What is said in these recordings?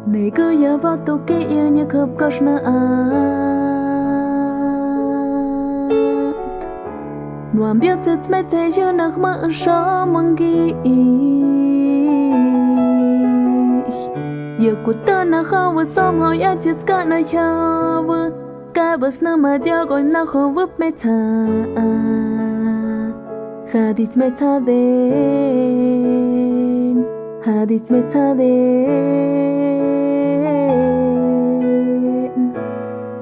này cứ giờ vào tụ kỹ yêu như khớp có na nuam biết chết mẹ thấy chưa nắc mơ sao mong ghi giờ của ta na khó và xong hỏi ai chết cả na nhau cả bớt nữa mà giờ còn na khó vấp mẹ ta hadit mẹ ta đến hadit mẹ ta đến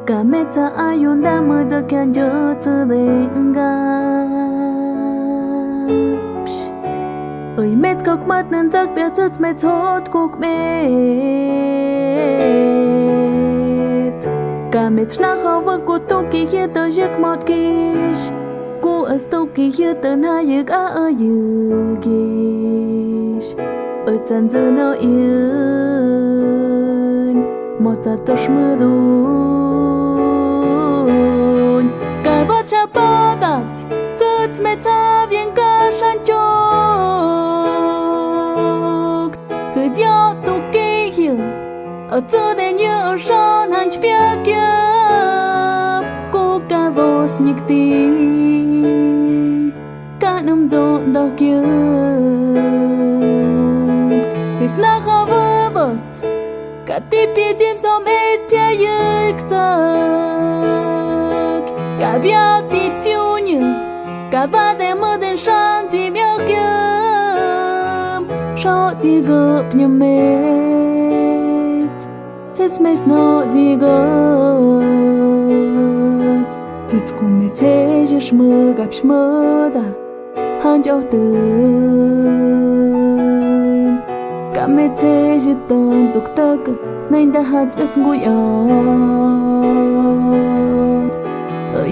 cả mẹ ta ai yon đã mơ giờ khen giờ từ đến ga ơi mẹ góc mắt nên chắc biết chết mẹ thốt cuộc mẹ cả mẹ na khó vợ của tôi kỳ kia tới giấc một kỳ cô ở tôi kỳ kia tới hai giấc ở giấc kỳ ở chân giờ nó yên một giờ tôi mơ đun cả vợ cha ba đặt cứ mẹ ta viên cả san chok cứ giao tôi kỳ kia ở chỗ để nhớ son hành biết kia cô cả vô nhịp tim cả năm rộn đau kia vì sao khó vỡ bớt cả tiếp biết chim xóm ít phía dưới giấc cả biết đi chiếu như cả va để mơ đến sáng chỉ biết kia sao chỉ gặp như mẹ It's my snow di good Hít cùng mẹ thế chứ mơ gặp mơ đã Han cháu tên Cả mẹ thế chứ tên dục tơ cực Nên đã hát biết ngồi ở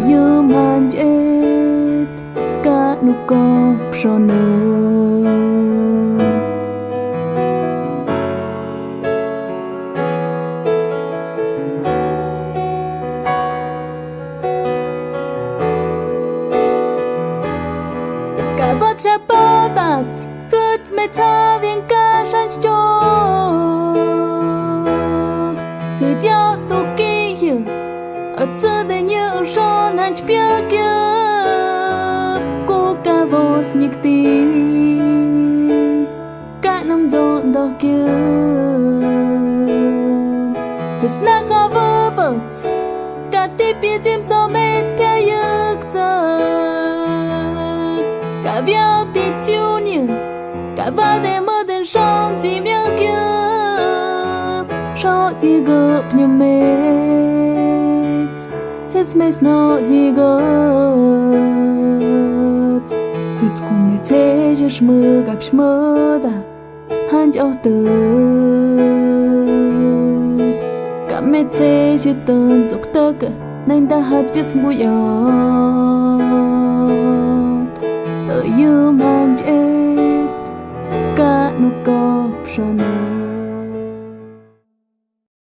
yêu man chết Cả nụ có cho nơ cả vợ cha ba đặt cứ mẹ ta viên cả san chok cứ giao tụ kỳ yêu ở chỗ để nhớ son hành biết kia cô cả vô nhịp tim cả năm rộn đau kia hết nát khó vỡ bớt cả tiếp biết chim sao mệt phía giấc cả biết đi chiếu nhiều cả va để mơ đến sáng chỉ biết kia sao chỉ gặp như mệt hết mẹ nó chỉ gật hết cùng mẹ thế chứ mơ gặp mơ đã han cháu tên cả mẹ thế chứ tên dục tơ cả nên đã hát biết ngồi ở yêu man chết cả nụ có cho nơ